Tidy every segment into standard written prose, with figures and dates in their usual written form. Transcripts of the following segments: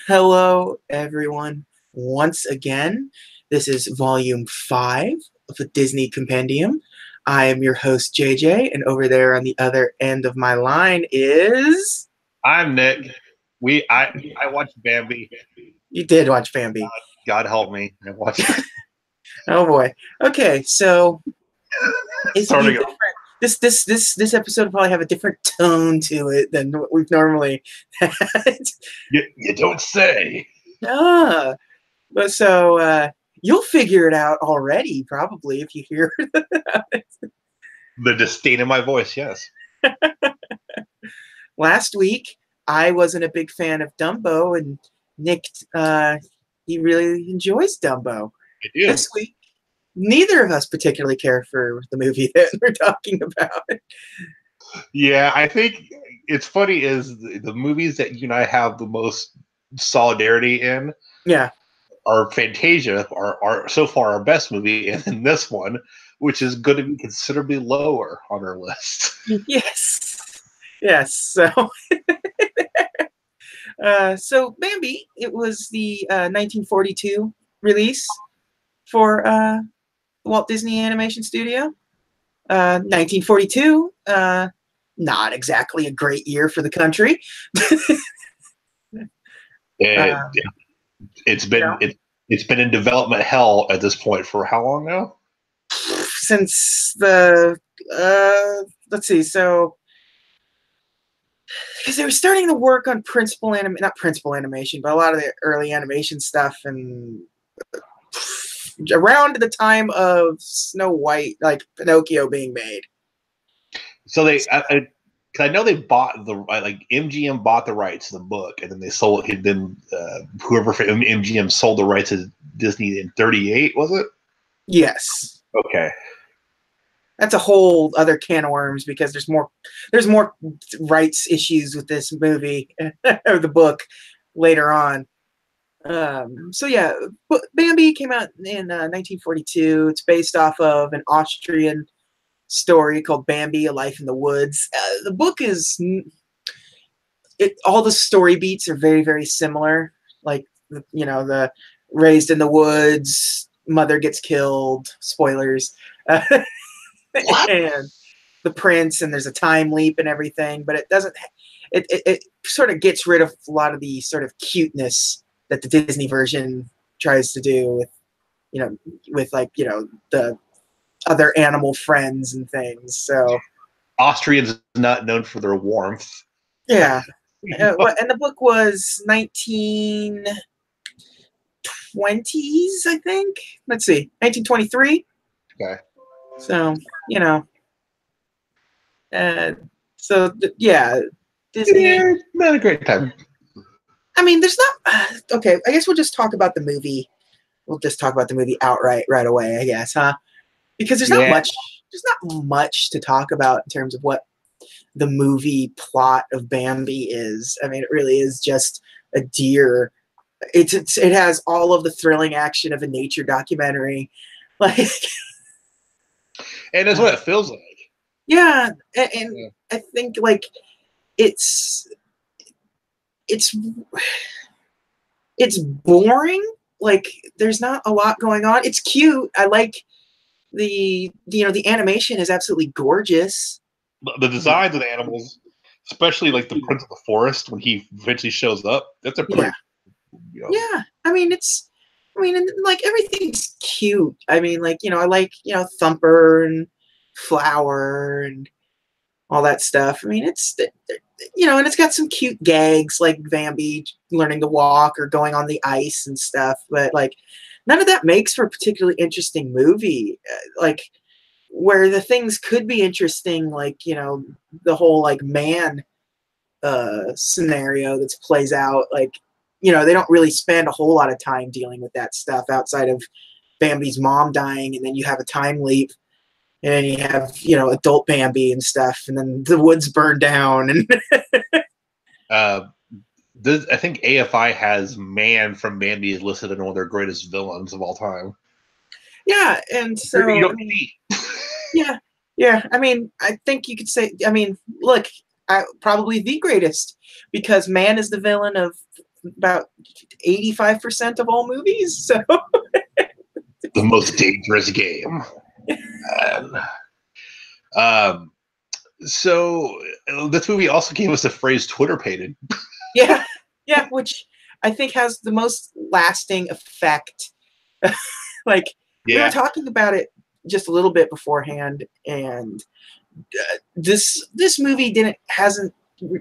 Hello, everyone. Once again, this is volume 5 of the Disney Compendium. I am your host, JJ, and over there on the other end of my line is. I'm Nick. I watched Bambi. You did watch Bambi. God help me. I watched Oh boy. Okay, so it's be starting. different. This episode will probably have a different tone to it than what we've normally had. You don't say. Ah, but you'll figure it out already, probably, if you hear it. The disdain in my voice. Yes, Last week, I wasn't a big fan of Dumbo, and Nick, he really enjoys Dumbo. I did. This week, neither of us particularly care for the movie that we're talking about. Yeah, I think it's funny is the movies that you and I have the most solidarity in Yeah. are Fantasia, are so far our best movie, and then this one, which is going to be considerably lower on our list. Yes. Yes. So Bambi, it was the 1942 release for Walt Disney Animation Studio. 1942, not exactly a great year for the country. It, um, it's you been know, it's been in development hell at this point for how long now? since the let's see, so because they were starting to work on not principal animation, but a lot of the early animation stuff, and around the time of Snow White, like Pinocchio being made. So cause I know they bought like MGM bought the rights to the book, and then they sold it. Then whoever for MGM sold the rights to Disney in '38, was it? Yes, Okay. that's a whole other can of worms because there's more rights issues with this movie or the book later on. So yeah, Bambi came out in 1942. It's based off of an Austrian story called Bambi: A Life in the Woods. The book is all the story beats are very very similar. Like the raised in the woods, mother gets killed. Spoilers. What? And the prince, and there's a time leap and everything, but it doesn't. It sort of gets rid of a lot of the sort of cuteness that the Disney version tries to do with like the other animal friends and things. So Austrians not known for their warmth. yeah, and the book was 1920s, I think. Let's see, 1923. Okay. So you know, uh, yeah, Disney. Yeah, not a great time. I mean, there's not. Okay, I guess we'll just talk about the movie. We'll just talk about the movie outright right away, I guess, huh? Because there's not Yeah, much. There's not much to talk about in terms of what the movie plot of Bambi is. I mean, it really is just a deer. It has all of the thrilling action of a nature documentary, like and that's what it feels like. yeah, and Yeah. I think like it's it's it's boring. Like there's not a lot going on. It's cute. I like the animation is absolutely gorgeous. The designs of the animals, especially like the Prince of the Forest when he eventually shows up, that's a Yeah, pretty, you know, yeah. And like everything's cute. I mean, like I like Thumper and Flower and all that stuff. I mean, and it's got some cute gags like Bambi learning to walk or going on the ice and stuff. But like, none of that makes for a particularly interesting movie. Like, where the things could be interesting, like the whole like man scenario that plays out. Like, they don't really spend a whole lot of time dealing with that stuff outside of Bambi's mom dying, and then you have a time leap, and then you have adult Bambi and stuff, and then the woods burn down, and uh, I think AFI has Man from Bambi is listed as one of their greatest villains of all time. yeah, and You so I don't mean, see. yeah, yeah. I mean, I think you could say. I mean, look, probably the greatest because man is the villain of about 85% of all movies. So the most dangerous game. And, um, so this movie also gave us the phrase "Twitter pated." yeah, yeah, which I think has the most lasting effect. Like we were Yeah, talking about it just a little bit beforehand, and this movie hasn't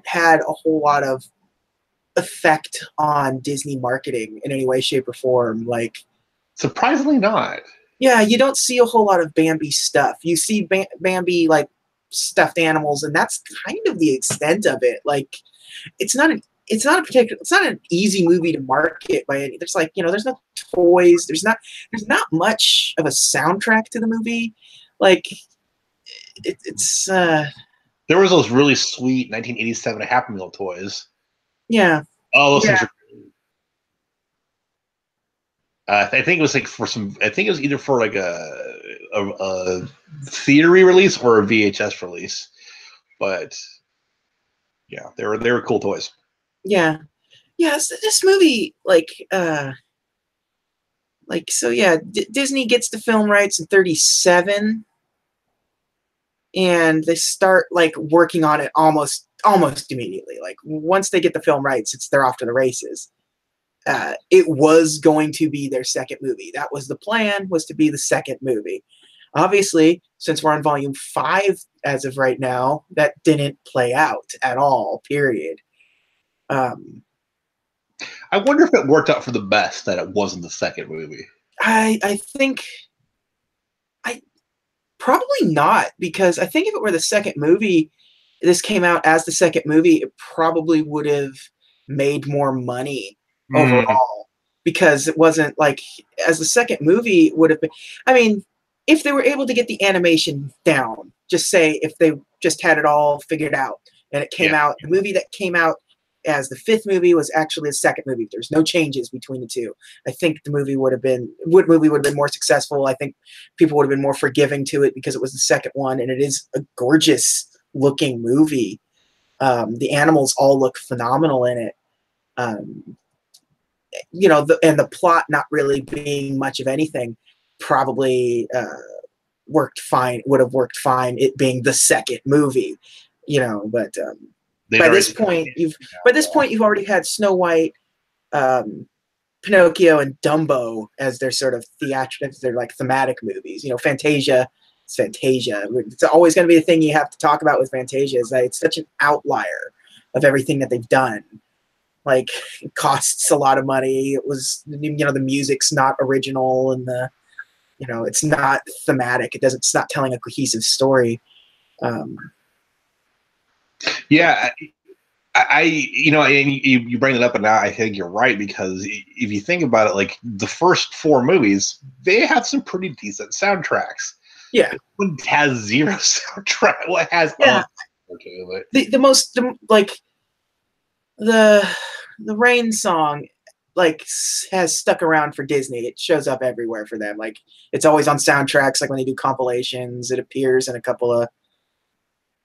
had a whole lot of effect on Disney marketing in any way, shape, or form. Like, surprisingly not. yeah, you don't see a whole lot of Bambi stuff. You see Bambi like stuffed animals, and that's kind of the extent of it. Like, it's not an easy movie to market by any. There's like, there's no toys. There's not much of a soundtrack to the movie. Like, it's There was those really sweet 1987 Happy Meal toys. yeah, Oh, those yeah, things are. I think it was like for some. I think it was either for like a theater release or a VHS release. But yeah, they were cool toys. yeah, yeah. So this movie, so yeah, Disney gets the film rights in 37, and they start like working on it almost immediately. Like once they get the film rights, they're off to the races. It was going to be their second movie. That was the plan, was to be the second movie. Obviously, since we're on volume 5 as of right now, that didn't play out at all, period. I wonder if it worked out for the best that it wasn't the second movie. I think I probably not, because I think if it were the second movie, this came out as the second movie, it probably would have made more money Mm, overall, because it wasn't like, as the second movie would have been. I mean, if they were able to get the animation down, just say if they just had it all figured out and it came yeah. out, the movie that came out as the fifth movie was actually the second movie. There's no changes between the two. I think the movie would have been more successful. I think people would have been more forgiving to it because it was the second one, and it is a gorgeous looking movie. The animals all look phenomenal in it. Um, and the plot not really being much of anything probably would have worked fine, it being the second movie, but They'd by already this point you've already had Snow White, Pinocchio, and Dumbo as their sort of theatrical, they're like thematic movies. Fantasia. It's Fantasia. It's always going to be the thing you have to talk about with Fantasia, is that it's such an outlier of everything that they've done. Like, it costs a lot of money. It was, the music's not original, and it's not thematic. It's not telling a cohesive story. Yeah, and you bring it up, and now I think you're right, because if you think about it, like the first 4 movies, they have some pretty decent soundtracks. Yeah, this one has zero soundtrack. Well, it has okay, but the Rain song has stuck around for Disney. It shows up everywhere for them. Like, it's always on soundtracks. Like when they do compilations, it appears in a couple of,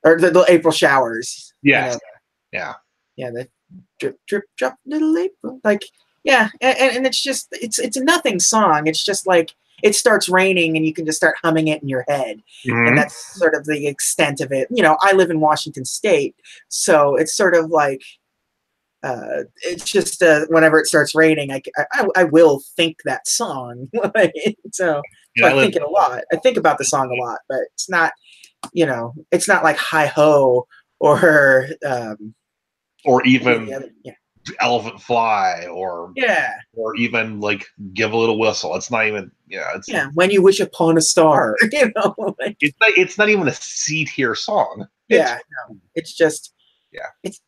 or the April showers. Yeah, yeah. The drip drip drop little April. Like, yeah, and it's just it's a nothing song. It's just like it starts raining and you can just start humming it in your head. Mm-hmm. And that's sort of the extent of it. I live in Washington State, so it's sort of like it's just whenever it starts raining, I will think that song. So I think it a lot. I think about the song a lot, but it's not, it's not like Hi Ho or even Elephant Fly, or even like Give a Little Whistle. It's not even When You Wish Upon a Star. It's not even a C tier song. It's just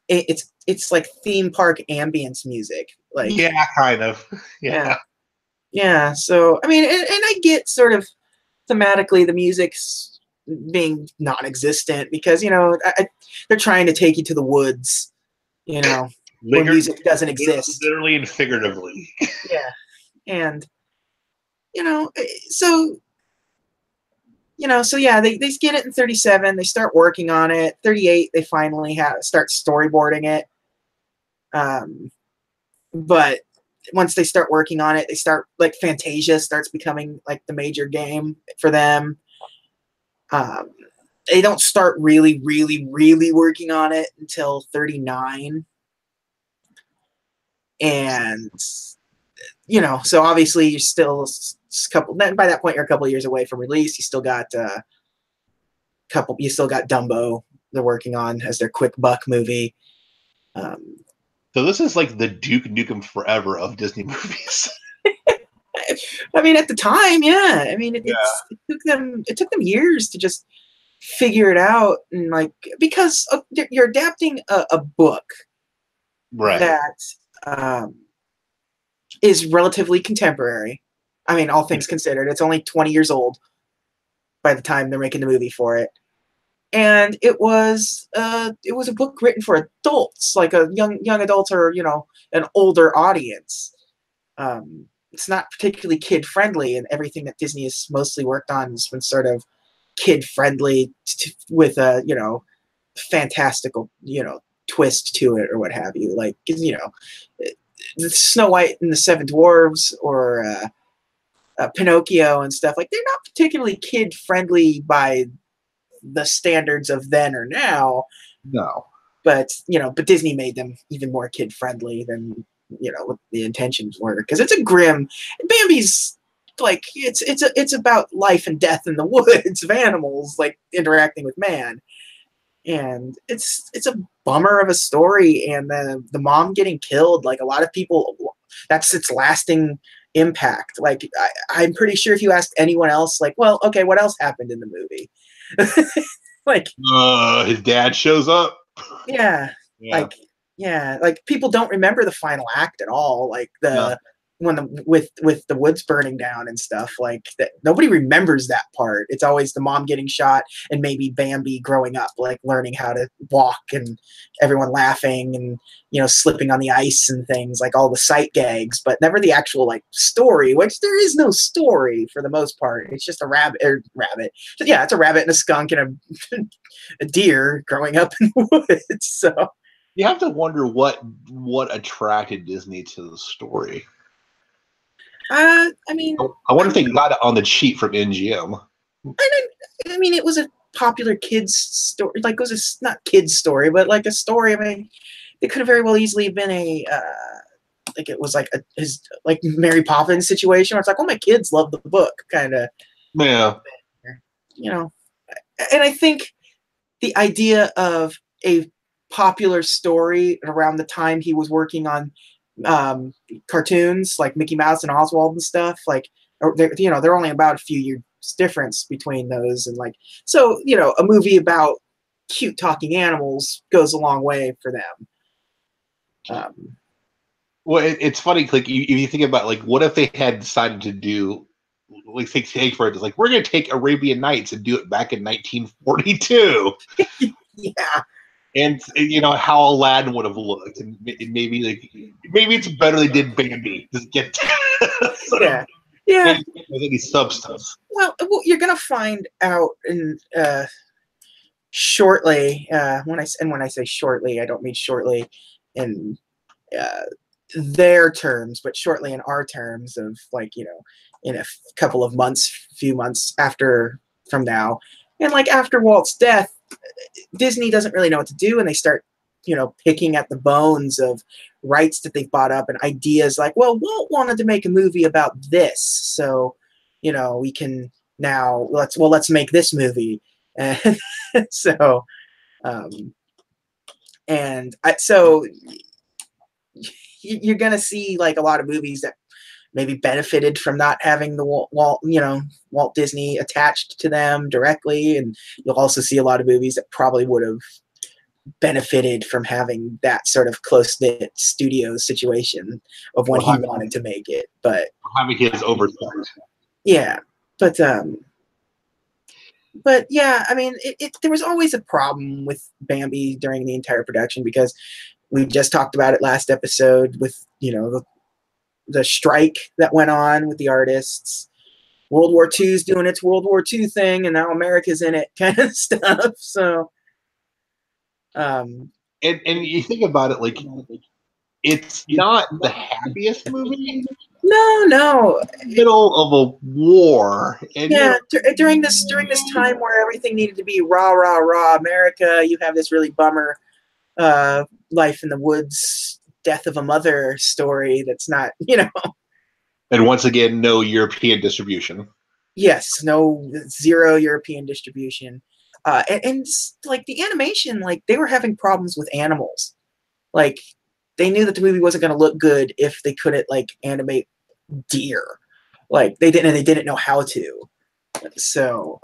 it's like theme park ambience music. Like, kind of. Yeah. So I mean, and I get sort of thematically the music's being non-existent because they're trying to take you to the woods, where music doesn't exist, literally and figuratively. And so they get it in 37. They start working on it. 38, they finally start storyboarding it. but once they start working on it, they start like Fantasia starts becoming like the major game for them. Um, they don't start really, really, really working on it until 39. And, so obviously you're still a couple, by that point, you're a couple of years away from release. You still got you still got Dumbo they're working on as their quick buck movie. Um, So this is like the Duke Nukem Forever of Disney movies. I mean, at the time, yeah. I mean, Yeah. it took them years to just figure it out, and like because you're adapting a book Right. that um, is relatively contemporary. I mean, all things considered, it's only 20 years old by the time they're making the movie for it, and it was a book written for adults, like a young adults or an older audience. It's not particularly kid friendly, and everything that Disney has mostly worked on has been sort of kid friendly with a fantastical twist to it or what have you. Like Snow White and the Seven Dwarves or Pinocchio and stuff, like they're not particularly kid friendly by the standards of then or now. No. But but Disney made them even more kid friendly than what the intentions were, because it's a grim. Bambi's like it's about life and death in the woods of animals like interacting with man, and it's a bummer of a story. And the mom getting killed, like a lot of people, that's its lasting impact. Like I'm pretty sure if you asked anyone else, like, well, okay, what else happened in the movie? Like his dad shows up. yeah, Yeah. like like people don't remember the final act at all. Like No. when with the woods burning down and stuff, like that, nobody remembers that part. It's always the mom getting shot and maybe Bambi growing up, like learning how to walk and everyone laughing and slipping on the ice and things, like all the sight gags, but never the actual like story, which there is no story for the most part. It's just a rabbit. Yeah, it's a rabbit and a skunk and a deer growing up in the woods. So You have to wonder what attracted Disney to the story. I mean, I wonder if they got it on the cheat from MGM. I mean, it was a popular kids story. Like, it was not kids story, but like a story. I mean, it could have very well easily been a like it was like his like Mary Poppins situation where it's like, oh, my kids love the book, kind of. Yeah. And I think the idea of a popular story around the time he was working on cartoons like Mickey Mouse and Oswald and stuff, like they're only about a few years difference between those, and like so a movie about cute talking animals goes a long way for them. Well, it's funny. Like if you think about like, what if they had decided to do, like, take for it, like we're going to take Arabian Nights and do it back in 1942. Yeah. And how Aladdin would have looked, and maybe it's better they did Bambi. Just get yeah. with any substance. Well, you're gonna find out in shortly. When I say shortly, I don't mean shortly in uh, their terms, but shortly in our terms of like in a couple of months, few months after from now, and like after Walt's death, Disney doesn't really know what to do, and they start picking at the bones of rights that they've bought up and ideas like, well, Walt wanted to make a movie about this, so we can now let's make this movie. And so so you're gonna see like a lot of movies that maybe benefited from not having the Walt Disney attached to them directly, and you'll also see a lot of movies that probably would have benefited from having that sort of close-knit studio situation of when he wanted to make it. But having his oversight. Yeah, but yeah, I mean, there was always a problem with Bambi during the entire production, because we just talked about it last episode with the strike that went on with the artists. World War II is doing its World War II thing, and now America's in it, kind of stuff. So, and you think about it, like it's not the happiest movie. No. Middle of a war, and Yeah, during this time where everything needed to be rah rah rah America, you have this really bummer life in the woods, death of a mother story that's not, and once again, no European distribution. Yes, no, zero European distribution. And like the animation, like they were having problems with animals. Like they knew that the movie wasn't going to look good if they couldn't like animate deer. Like they didn't know how to. So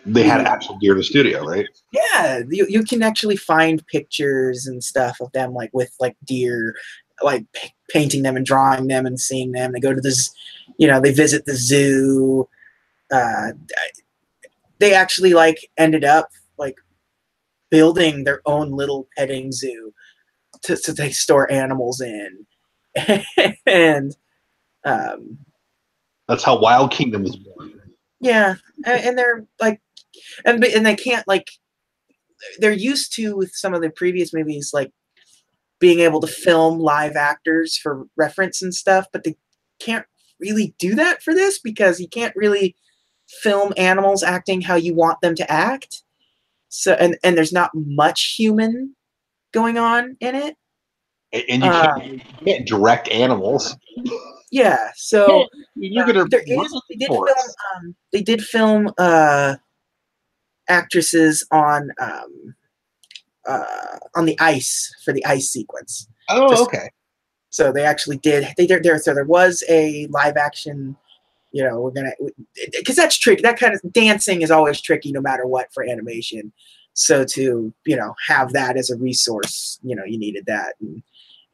They had actual deer in the studio, right? yeah, you can actually find pictures and stuff of them like with like deer, like painting them and drawing them and seeing them. They go to this, they visit the zoo. Uh, they actually like ended up like building their own little petting zoo to they store animals in, and um, That's how Wild Kingdom was born. yeah, and they're like, and they can't like they're used to with some of the previous movies like being able to film live actors for reference and stuff, but they can't really do that for this because you can't really film animals acting how you want them to act. So and there's not much human going on in it. And you can't direct animals. Yeah, so You're gonna there is they did film actresses on the ice for the ice sequence. Oh, okay. So they actually did. They did there. So there was a live action. We're gonna because that's tricky. That kind of dancing is always tricky, no matter what for animation. So to have that as a resource, you needed that. And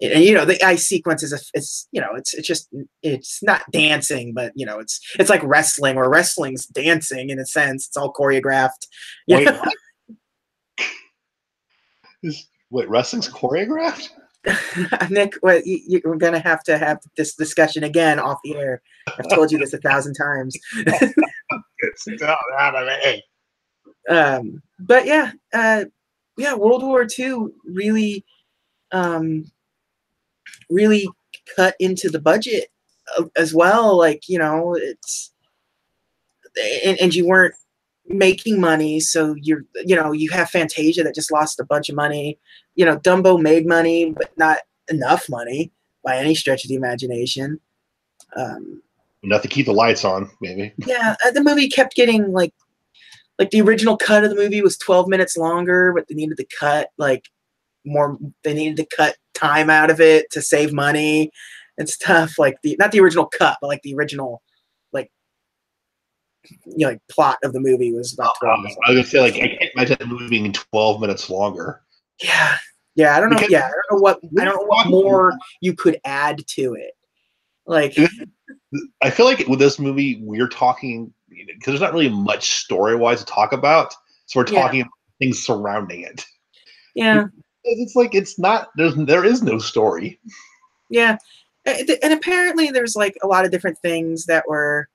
the ice sequence is it's not dancing, but it's like wrestling, or wrestling's dancing in a sense. It's all choreographed. Wait, wait, wrestling's choreographed? Nick, we're gonna have this discussion again off the air. I've told you this 1,000 times. It's not out of it. But yeah, World War II really cut into the budget as well. Like it's and you weren't making money, so you have Fantasia that just lost a bunch of money. Dumbo made money, but not enough money by any stretch of the imagination. Enough to keep the lights on, maybe. Yeah, the movie kept getting like the original cut of the movie was 12 minutes longer, but they needed to cut like more. They needed to cut time out of it to save money and stuff. Like not the original cut, but like the original like like plot of the movie was about 12 minutes. I was gonna say, like, I can't imagine the movie being 12 minutes longer. Yeah, I don't know. Yeah, I don't know what more you could add to it. Like, I feel like with this movie, we're talking because there's not really much story-wise to talk about, so we're talking about things surrounding it. Yeah, it's like it's not. There is no story. Yeah, and apparently there's like a lot of different things that were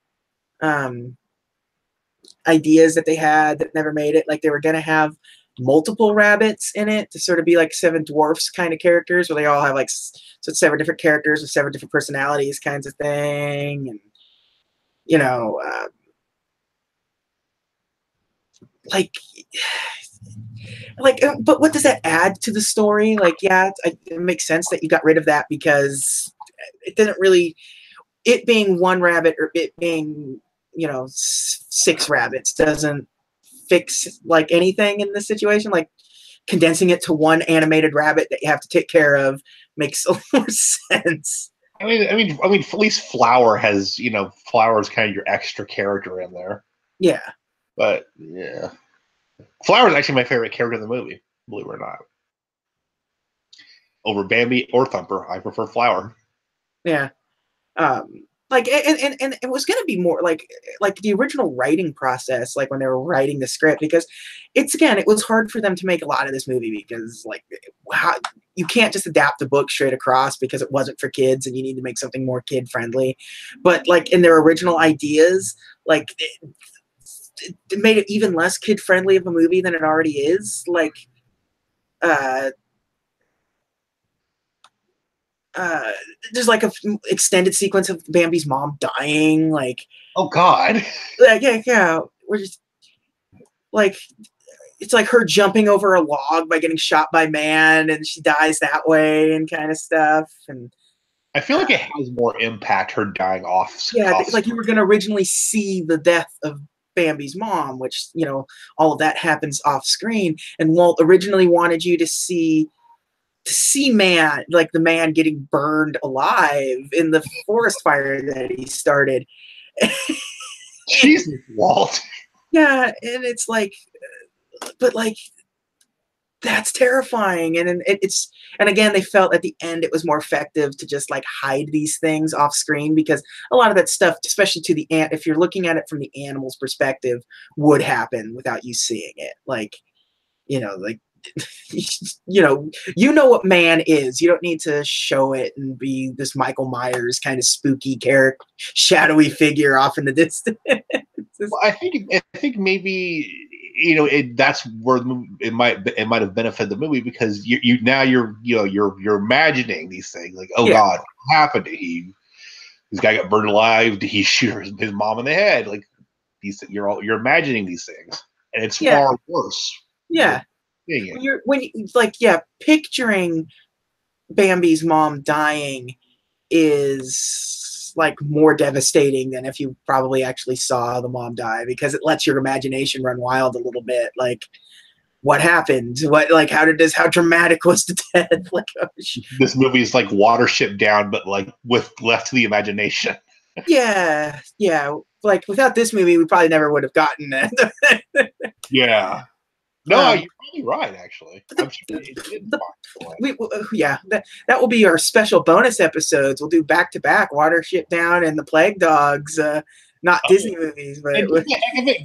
ideas that they had that never made it. Like they were gonna have multiple rabbits in it to sort of be like seven dwarfs kind of characters, where they all have like seven different characters with seven different personalities, kinds of thing, and like but what does that add to the story? Like, yeah, it makes sense that you got rid of that because it didn't really. It being one rabbit or it being 6 rabbits doesn't fix like anything in this situation. Like condensing it to one animated rabbit that you have to take care of makes a lot more sense. I mean, at least Flower has, Flower's kind of your extra character in there. Yeah. But yeah, Flower is actually my favorite character in the movie, believe it or not. Over Bambi or Thumper, I prefer Flower. Yeah. Like and it was going to be more like the original writing process, like when they were writing the script, because it was hard for them to make a lot of this movie because like you can't just adapt the book straight across because it wasn't for kids and you need to make something more kid friendly. But like in their original ideas, like it made it even less kid friendly of a movie than it already is. Like uh, there's like a extended sequence of Bambi's mom dying. Oh God. Yeah, we're just like, it's like her jumping over a log by getting shot by man, and she dies that way, and kind of stuff. And I feel like it has more impact her dying off. yeah, like you were going to originally see the death of Bambi's mom, which, all of that happens off screen. And Walt originally wanted you to see man, like the man getting burned alive in the forest fire that he started. Jesus, Walt. Yeah, and it's like, but like, that's terrifying. And and again, they felt at the end it was more effective to just like hide these things off screen, because a lot of that stuff, especially to the ant, if you're looking at it from the animal's perspective, would happen without you seeing it. Like, like, what man is. You don't need to show it and be this Michael Myers kind of spooky character, shadowy figure off in the distance. Well, I think maybe that's where it might have benefited the movie, because you're imagining these things like, oh God, what happened to him? This guy got burned alive. Did he shoot his mom in the head? Like, you're imagining these things, and it's far worse. Yeah. Picturing Bambi's mom dying is like more devastating than if you probably actually saw the mom die, because it lets your imagination run wild a little bit. Like, what happened? How dramatic was the death? Like, this movie is like Watership Down, but like with left to the imagination. Yeah. Like, without this movie, we probably never would have gotten it. Yeah. No, you're really right, actually. I'm sure that will be our special bonus episodes. We'll do back-to-back Watership Down and The Plague Dogs, not Disney movies, but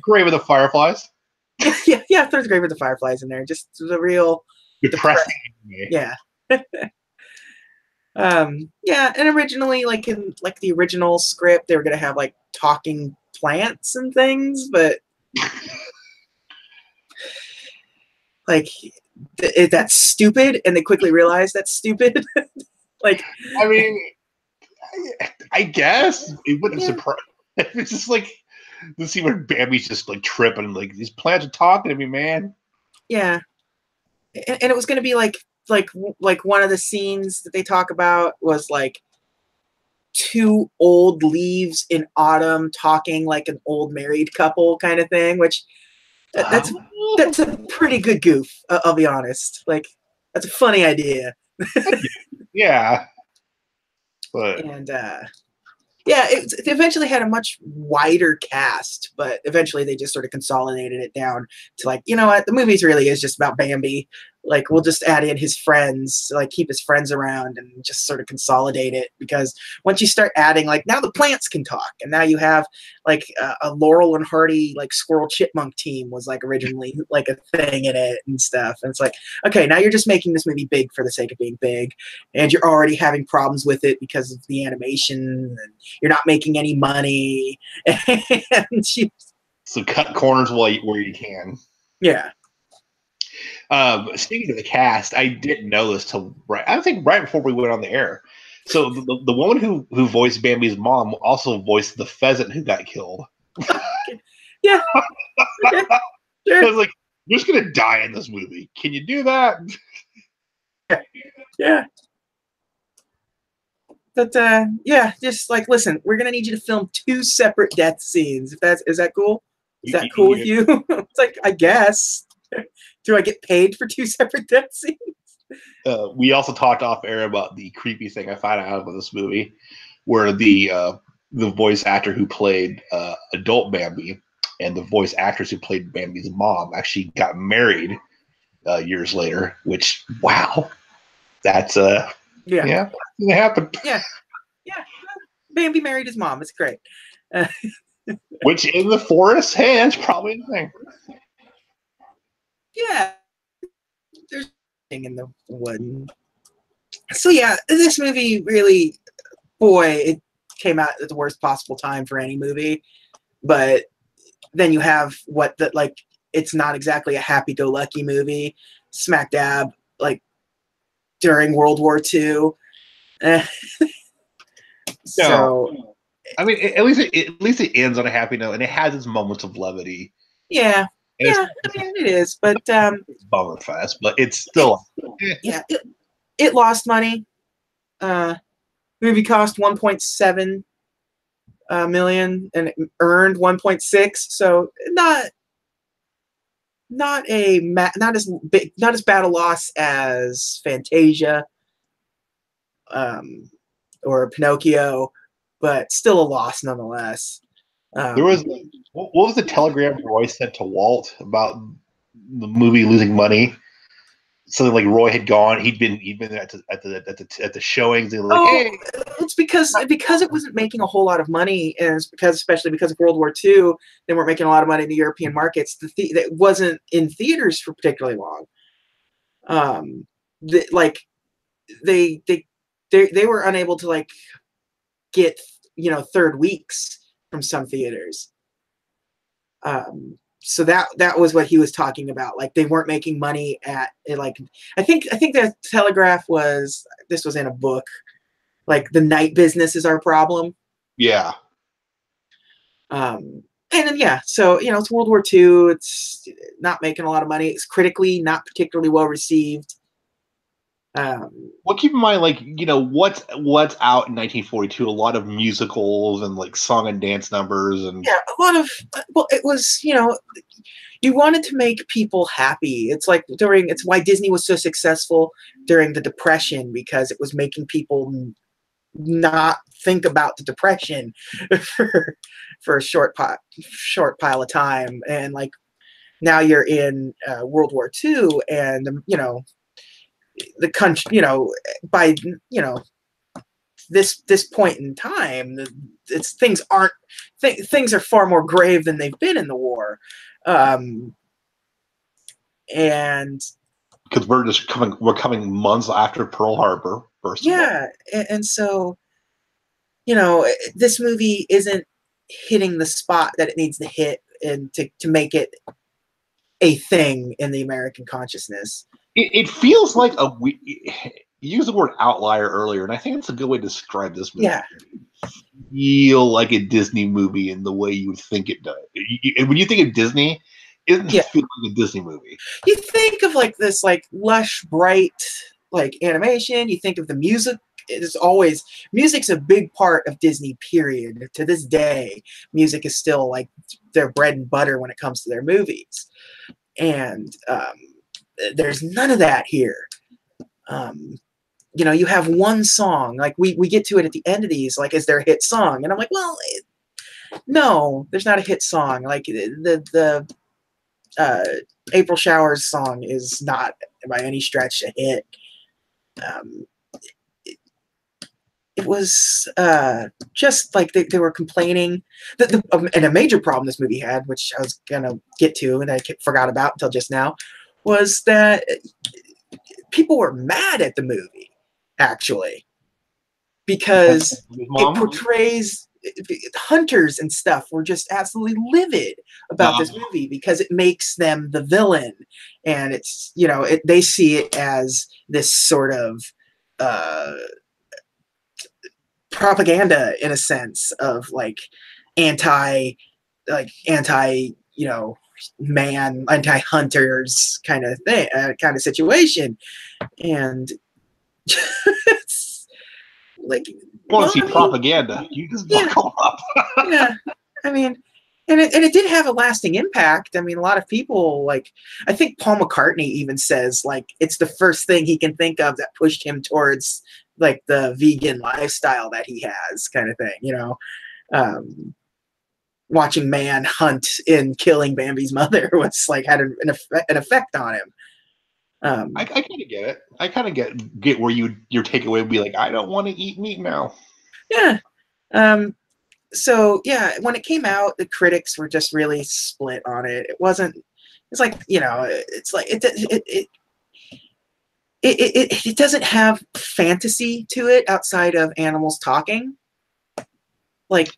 Grave of the Fireflies. Yeah, there's Grave of the Fireflies in there. Just the real depressing. Yeah. And originally, like in the original script, they were gonna have like talking plants and things, but like, that's stupid, and they quickly realized that's stupid. Like, I mean, I guess it wouldn't surprise. It's just like to see when Bambi's just like tripping, like these plants are talking to me, man. Yeah, and it was going to be like one of the scenes that they talk about was like two old leaves in autumn talking like an old married couple kind of thing, which that's a pretty good goof. I'll be honest. Like, that's a funny idea. Yeah. But it eventually had a much wider cast, but eventually they just sort of consolidated it down to like, you know what, the movie really is just about Bambi. Like, we'll just add in his friends, like keep his friends around and just sort of consolidate it, because once you start adding, like, now the plants can talk, and now you have like a Laurel and Hardy like squirrel chipmunk team was like originally like a thing in it and stuff. And it's like, okay, now you're just making this movie big for the sake of being big, and you're already having problems with it because of the animation, and you're not making any money. And so cut corners where you can. Yeah. Speaking of the cast, I didn't know this till I think right before we went on the air. So the woman who voiced Bambi's mom also voiced the pheasant who got killed. Yeah. Okay. Sure. I was like, you're just gonna die in this movie. Can you do that? Yeah. But just like, listen, we're gonna need you to film 2 separate death scenes. Is that cool? Is that cool with you? It's like, I guess. Do I get paid for 2 separate death scenes? We also talked off air about the creepy thing I found out about this movie, where the voice actor who played adult Bambi and the voice actress who played Bambi's mom actually got married years later. Which, wow, that's it happened. Yeah. Bambi married his mom. It's great. Which in the forest, hey, that's probably the thing. Yeah, there's thing in the wood. So yeah, this movie really, boy, it came out at the worst possible time for any movie. But then you have it's not exactly a happy-go-lucky movie, smack dab like during World War II. Uh, No, so I mean, at least it ends on a happy note, and it has its moments of levity. yeah, And yeah. I it's mean, it is, but bummer fest, but it's it, still. Eh. yeah, it lost money. Uh, movie cost 1.7 million and it earned 1.6. So not as big, not as bad a loss as Fantasia um, or Pinocchio, but still a loss nonetheless. There Um, was what was the telegram Roy sent to Walt about the movie losing money? So like Roy had gone, he'd been there at the showings, and like, oh, hey, it's because it wasn't making a whole lot of money, and it's because especially because of World War II, they weren't making a lot of money in the European markets. That wasn't in theaters for particularly long. Um, like they they they were unable to like get third weeks from some theaters. So that was what he was talking about. Like they weren't making money at like I think the Telegraph was this was in a book. Like the night business is our problem. yeah. And then yeah, so it's World War II. It's not making a lot of money. It's critically not particularly well received. Well, keep in mind, like what's out in 1942. A lot of musicals and like song and dance numbers, and Yeah, a lot of well, it was you wanted to make people happy. It's like it's why Disney was so successful during the Depression because it was making people not think about the Depression for a short pile of time. And like now you're in World War II, and the country, by this point in time, it's things are far more grave than they've been in the war. Um, and because we're coming months after Pearl Harbor, first of all. yeah, and so this movie isn't hitting the spot that it needs to hit and to make it a thing in the American consciousness. It feels like you used the word outlier earlier, and I think it's a good way to describe this movie. Yeah, Feel like a Disney movie in the way you would think it does. And when you think of Disney, it doesn't yeah. feel like a Disney movie. You think of like this like lush, bright like animation. You think of the music. It's always music's a big part of Disney. Period. To this day, music is still like their bread and butter when it comes to their movies. And there's none of that here. You have one song, like we get to it at the end of these, like, is there a hit song? And I'm like, well, no, there's not a hit song. Like the uh, April Showers song is not by any stretch a hit. Um, it was just like they were complaining. And a major problem this movie had, which I was going to get to and I forgot about until just now, was that people were mad at the movie, actually, because it Mom? portrays hunters and stuff were just absolutely livid about this movie because it makes them the villain, and it's they see it as this sort of uh, propaganda in a sense of like anti anti man anti hunters kind of thing kind of situation. And it's like, Want well, to see I mean, propaganda? You just yeah, buckle up. yeah. I mean, and it did have a lasting impact. I mean, a lot of people like. I think Paul McCartney even says like it's the first thing he can think of that pushed him towards like the vegan lifestyle that he has, kind of thing. Um, Watching man hunt in killing Bambi's mother was like had an effect on him. I Um, kind of get it. I kind of get where your takeaway would be like, I don't want to eat meat now. yeah. So yeah, when it came out, the critics were just really split on it. It wasn't. It's like it's like it doesn't have fantasy to it outside of animals talking. Like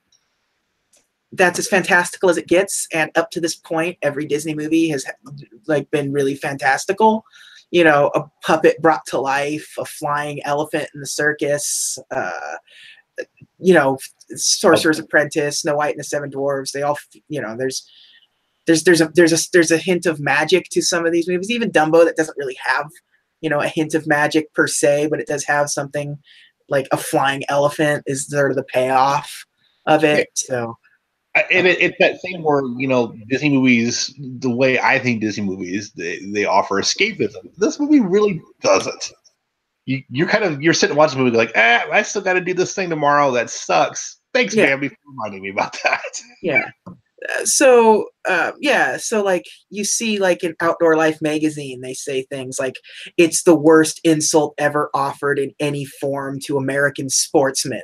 that's as fantastical as it gets, and up to this point, every Disney movie has like been really fantastical. a puppet brought to life, a flying elephant in the circus, Sorcerer's Apprentice, Snow White and the Seven Dwarfs. They all, there's a hint of magic to some of these movies. Even Dumbo, that doesn't really have, a hint of magic per se, but it does have something like a flying elephant is sort of the payoff of it. So, and it's that thing where Disney movies, the way I think Disney movies, they offer escapism. This movie really doesn't. You're sitting watching a movie like, I still got to do this thing tomorrow. That sucks. Thanks, Bambi, for reminding me about that. Yeah. So like you see, like in Outdoor Life magazine, they say things like it's the worst insult ever offered in any form to American sportsmen.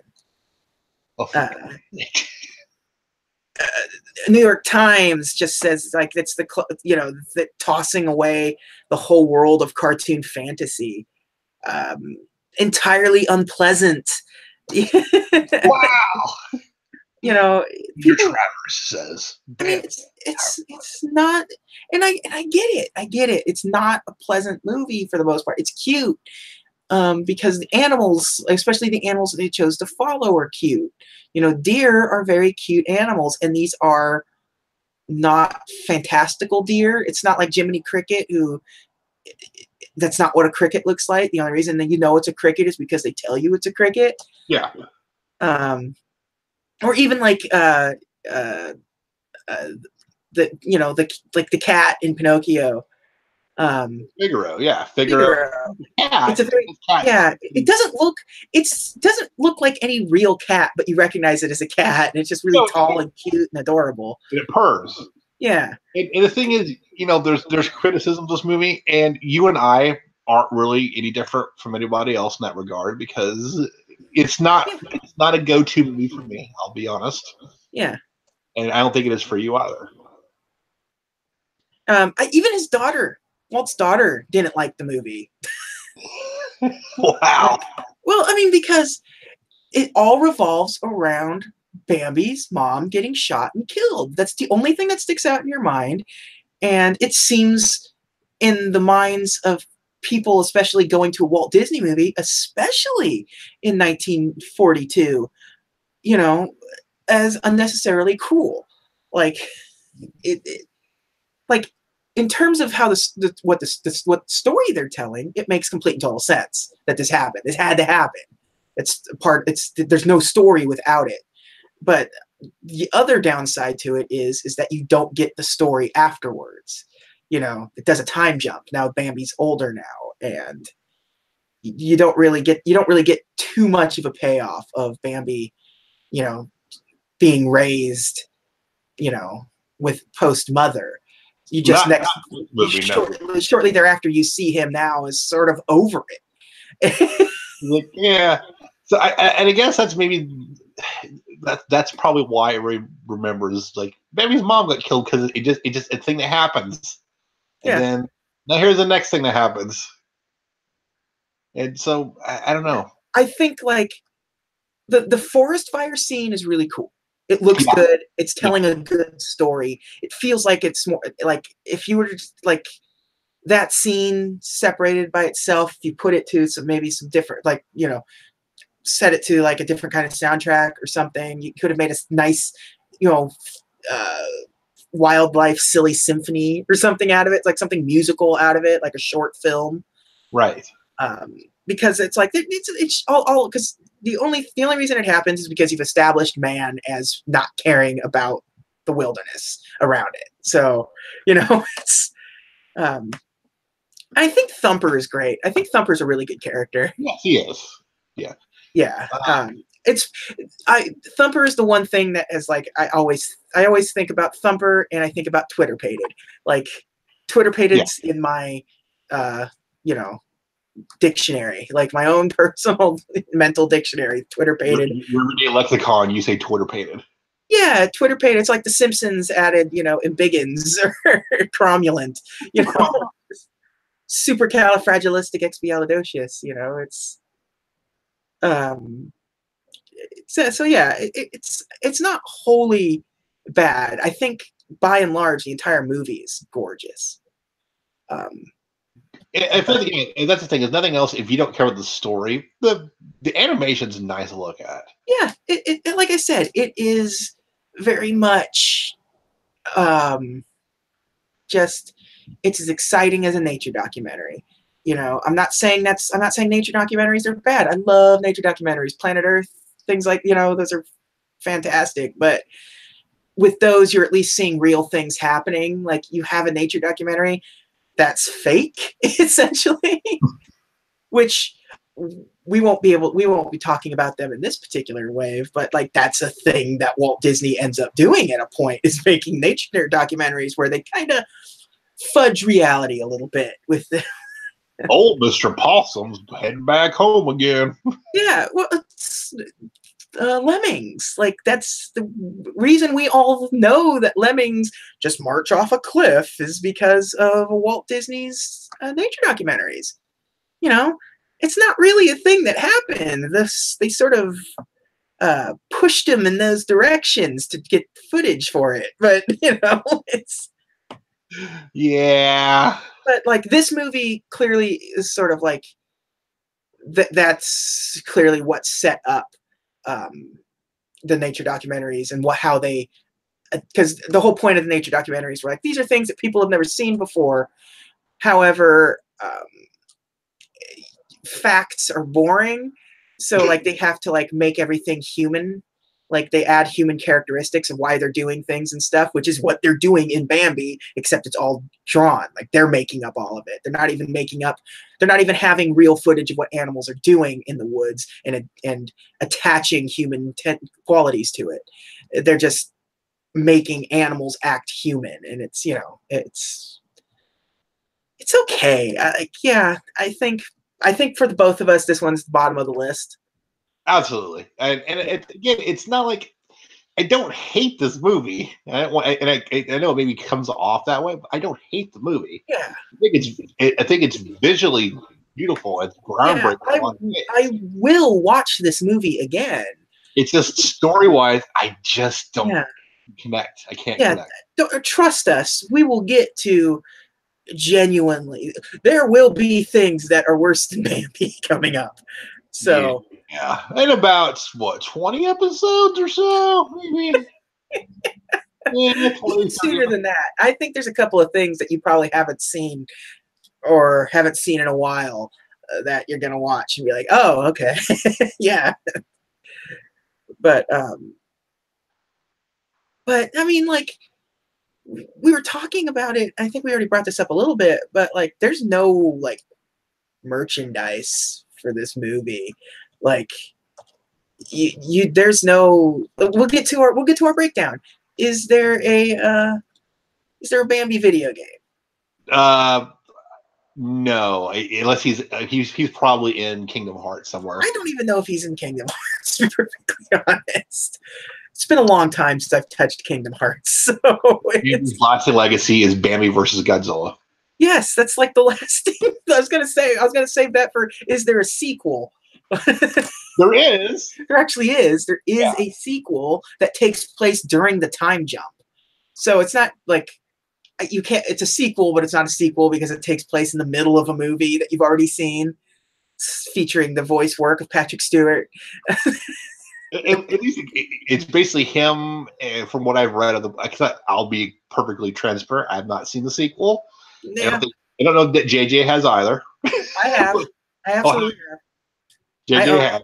New York Times just says like it's the tossing away the whole world of cartoon fantasy. Entirely unpleasant. Wow. Peter Travers says. I mean, it's not, and I get it. I get it. It's not a pleasant movie for the most part. It's cute because the animals, especially the animals they chose to follow, are cute. Deer are very cute animals, and these are not fantastical deer. It's not like Jiminy Cricket, who that's not what a cricket looks like. The only reason that it's a cricket is because they tell you it's a cricket. Yeah. Or even like the cat in Pinocchio. Figaro, yeah, Figaro. Yeah, it's a very It doesn't look like any real cat, but you recognize it as a cat, and it's just really tall and cute and adorable. And it purrs. Yeah. And the thing is, there's criticism of this movie, and you and I aren't really any different from anybody else in that regard because it's not a go-to movie for me. I'll be honest. Yeah. And I don't think it is for you either. Even his daughter, Walt's daughter, didn't like the movie. Wow. Well, I mean, because it all revolves around Bambi's mom getting shot and killed. That's the only thing that sticks out in your mind. And it seems in the minds of people, especially going to a Walt Disney movie, especially in 1942, as unnecessarily cruel. Like like in terms of how what story they're telling, it makes complete and total sense that this happened. It had to happen. There's no story without it. But the other downside to it is that you don't get the story afterwards. It does a time jump. Now Bambi's older now, and you don't really get too much of a payoff of Bambi, being raised, with post mother. You just shortly thereafter you see him now as sort of over it. Yeah. So I guess that's maybe that's probably why everybody remembers like Bambi's mom got killed because it's a thing that happens. And then now here's the next thing that happens. And so I don't know. I think like the forest fire scene is really cool. It looks good. It's telling a good story. It feels like it's more like if you were to like that scene separated by itself, if you put it to some different, like, set it to like a different kind of soundtrack or something. You could have made a nice, wildlife silly symphony or something out of it, like something musical out of it, like a short film. Right. Because it's like it's all because the only reason it happens is because you've established man as not caring about the wilderness around it. So, it's I think Thumper is great. I think Thumper's a really good character. Yeah, he is. Yeah. Yeah. Thumper is the one thing that is like I always think about Thumper, and I think about Twitter pated. Like Twitter pated's in my dictionary, like my own personal mental dictionary. Twitter pated. Your everyday lexicon, you say Twitter pated. Yeah, Twitter pated. It's like The Simpsons added, embiggens or cromulent. Supercalifragilisticexpialidocious. It's so yeah, it's not wholly bad. I think by and large the entire movie is gorgeous. I feel like, and that's the thing. Is nothing else. If you don't care about the story, the animation's nice to look at. Yeah, like I said, it is very much just it's as exciting as a nature documentary. You know, I'm not saying nature documentaries are bad. I love nature documentaries, Planet Earth, things like, you know, those are fantastic. But with those, you're at least seeing real things happening. Like you have a nature documentary that's fake, essentially, which we won't be talking about them in this particular wave, but like that's a thing that Walt Disney ends up doing at a point, is making nature documentaries where they kind of fudge reality a little bit with the Old Mr. Possum's heading back home again. yeah, well, it's, lemmings. Like that's the reason we all know that lemmings just march off a cliff is because of Walt Disney's nature documentaries. You know, it's not really a thing that happened. This they sort of pushed him in those directions to get footage for it, but you know, it's Yeah. but like this movie clearly is sort of like that's clearly what set up um, the nature documentaries and what how they because the whole point of the nature documentaries were like these are things that people have never seen before. However, facts are boring, so like they have to like make everything human. Like they add human characteristics of why they're doing things and stuff, which is what they're doing in Bambi, except it's all drawn. Like they're making up all of it. They're not even making up. They're not even having real footage of what animals are doing in the woods and attaching human qualities to it. They're just making animals act human, and it's you know it's okay. Yeah, I think for the both of us, this one's the bottom of the list. Absolutely. And again, it's not like I don't hate this movie. I know it maybe comes off that way, but I don't hate the movie. Yeah, I think it's visually beautiful. It's yeah. groundbreaking. I will watch this movie again. It's just story wise, I just don't Yeah, connect. I can't yeah. connect. Don't, trust us. We will get to genuinely. There will be things that are worse than Bambi coming up. Yeah. So Yeah. In about what, 20 episodes or so? Maybe. Yeah, even 20. sooner than that. I think there's a couple of things that you probably haven't seen or haven't seen in a while that you're gonna watch and be like, oh, okay, yeah. But but I mean, like we were talking about it. I think we already brought this up a little bit, but like, there's no like merchandise for this movie. Like, you there's no. We'll get to our breakdown. Is there a is there a Bambi video game? Uh, no, unless he's probably in Kingdom Hearts somewhere. I don't even know if he's in Kingdom Hearts. To be perfectly honest, it's been a long time since I've touched Kingdom Hearts. So His lasting legacy is Bambi versus Godzilla. yes, that's like the last thing I was gonna say. I was gonna save that for. Is there a sequel? There is. There actually is. There is Yeah. a sequel that takes place during the time jump. So it's not like you can't. It's a sequel, but it's not a sequel because it takes place in the middle of a movie that you've already seen, featuring the voice work of Patrick Stewart. At least it's basically him. From what I've read of the, I'll be perfectly transparent. I've not seen the sequel. Yeah, I don't know that JJ has either. I have. I absolutely have. JJ had.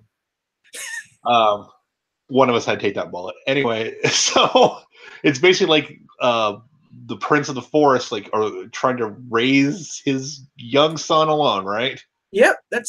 One of us had to take that bullet. Anyway, so it's basically like the Prince of the Forest, like, or trying to raise his young son alone, right? Yep, that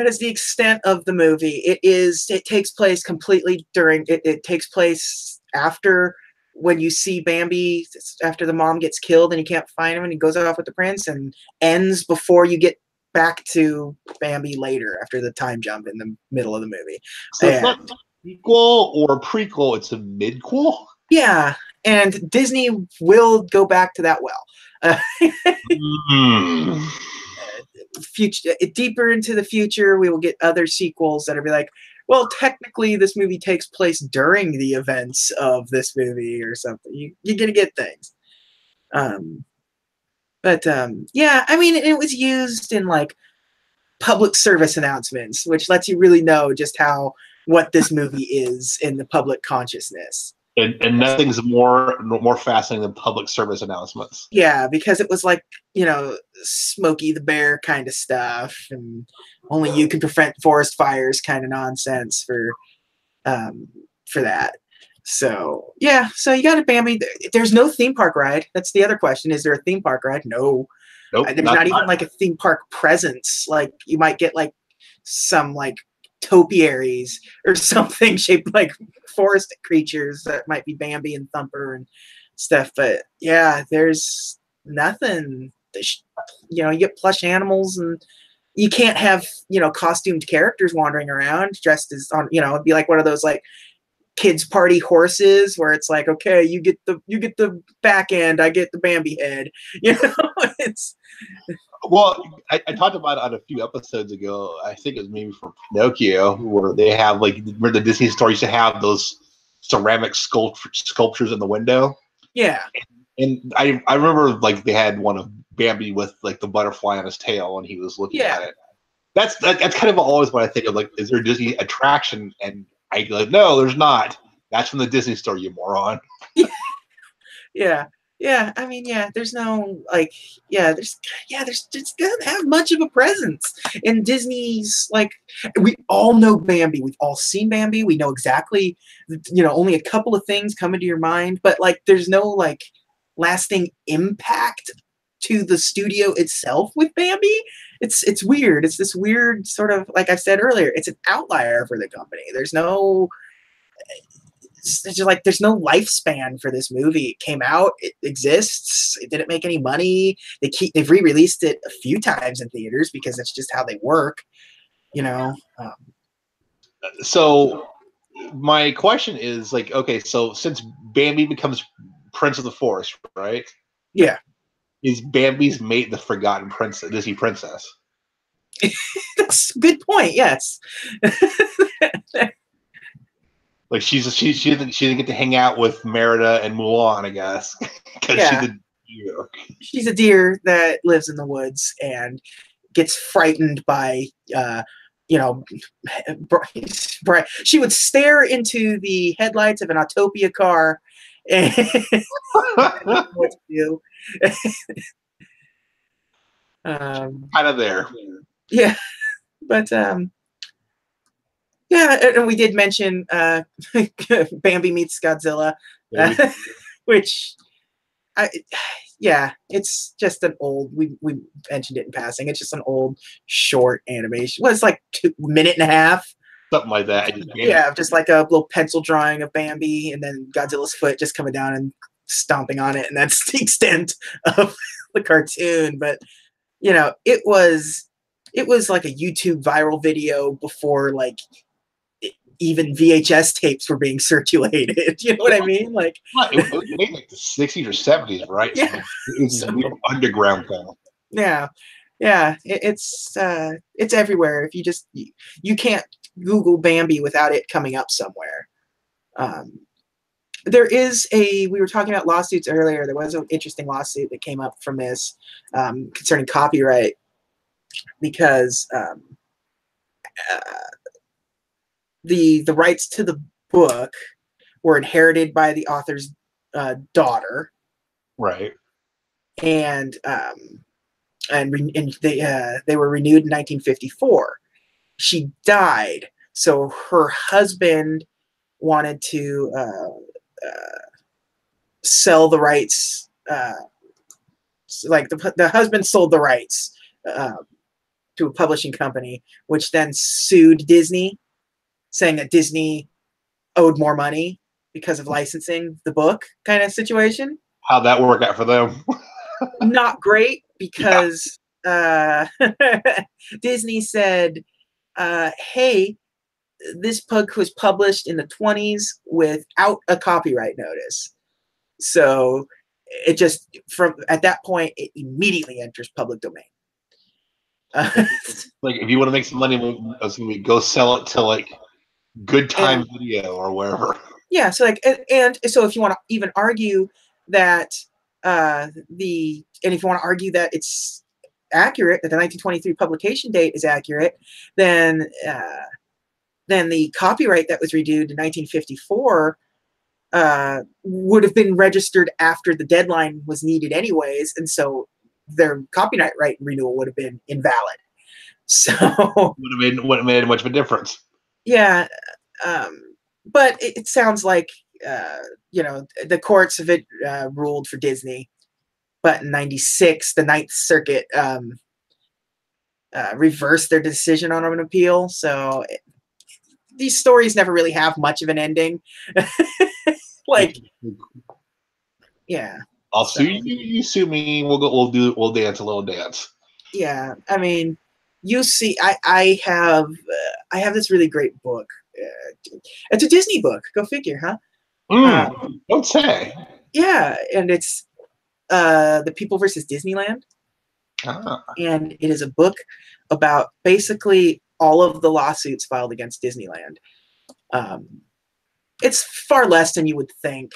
is the extent of the movie. It takes place completely during it takes place after when you see Bambi after the mom gets killed and you can't find him and he goes off with the prince and ends before you get back to Bambi later after the time jump in the middle of the movie. So it's not a sequel or a prequel, it's a midquel. Yeah, and Disney will go back to that well. Future deeper into the future, we will get other sequels that'll be like, well, technically, this movie takes place during the events of this movie or something. You're gonna get things. Um, But yeah, I mean, it was used in like public service announcements, which lets you really know just how what this movie is in the public consciousness. And nothing's more fascinating than public service announcements. Yeah, because it was like, you know, Smokey the Bear kind of stuff, and only you can prevent forest fires kind of nonsense um, for that. So yeah, so you got a Bambi. There's no theme park ride. That's the other question. Is there a theme park ride? No. Nope, There's not even like a theme park presence. Like you might get like some like topiaries or something shaped like forest creatures that might be Bambi and Thumper and stuff. But yeah, there's nothing. You know, you get plush animals, and you can't have, you know, costumed characters wandering around dressed as on, you know, it'd be like one of those like kids party horses where it's like, okay, you get the back end, I get the Bambi head. You know, it's well, I talked about it on a few episodes ago. I think it was maybe for Pinocchio, where they have like where the Disney store used to have those ceramic sculptures in the window. yeah. And I remember like they had one of Bambi with like the butterfly on his tail, and he was looking Yeah. at it. That's kind of always what I think of. Like, is there a Disney attraction? And I go, no, there's not. That's from the Disney store, you moron. Yeah. Yeah. I mean, yeah, there's no like, there's just doesn't have much of a presence in Disney's. Like, we all know Bambi. We've all seen Bambi. We know exactly, you know, only a couple of things come into your mind, but like, there's no like lasting impact to the studio itself with Bambi. It's weird. It's this weird sort of, like I said earlier, it's an outlier for the company. There's no, it's just like there's no lifespan for this movie. It came out, it exists, it didn't make any money. They've re-released it a few times in theaters because that's just how they work, you know. So my question is like, okay, so since Bambi becomes Prince of the Forest, right? Yeah. Is Bambi's mate the forgotten princess, Disney princess? That's a good point. Yes. Like she didn't get to hang out with Merida and Mulan, I guess, because Yeah. she's a deer. She's a deer that lives in the woods and gets frightened by you know, she would stare into the headlights of an Autopia car and what to do. Kind of there. Yeah, but yeah, and we did mention Bambi meets Godzilla, which yeah, it's just an old. We mentioned it in passing. It's just an old short animation. Well, it's like 2.5 minutes. Something like that. Yeah, just like a little pencil drawing of Bambi, and then Godzilla's foot just coming down and stomping on it, and that's the extent of the cartoon. But you know, it was like a YouTube viral video before like even VHS tapes were being circulated. You know what I mean? Like, it was made like the 60s or 70s, right? Yeah. So it was a real underground thing. Yeah, yeah, it's everywhere. If you can't Google Bambi without it coming up somewhere. There is we were talking about lawsuits earlier. There was an interesting lawsuit that came up from this concerning copyright because the rights to the book were inherited by the author's daughter, right? And they were renewed in 1954. She died, so her husband wanted to sell the rights. Like the husband sold the rights to a publishing company, which then sued Disney, saying that Disney owed more money because of licensing the book, kind of situation. How'd that work out for them? Not great, because Disney said, hey, this book was published in the 1920s without a copyright notice. So it just, from at that point, it immediately enters public domain. Like, if you want to make some money, go sell it to like Good Time Video or wherever. Yeah, so like, and so if you want to even argue that and if you want to argue that it's accurate, that the 1923 publication date is accurate, then the copyright that was renewed in 1954 would have been registered after the deadline was needed anyways, and so their copyright right renewal would have been invalid. So wouldn't have made much of a difference. yeah, but it sounds like the courts have ruled for Disney, but in '96 the Ninth Circuit reversed their decision on an appeal. So these stories never really have much of an ending. Like, yeah. I'll sue you. You sue me. We'll dance a little dance. Yeah, I mean, you see, I have this really great book. It's a Disney book. Go figure, huh? Don't say. Yeah, and it's The People versus Disneyland. Ah. And it is a book about basically all of the lawsuits filed against Disneyland. It's far less than you would think,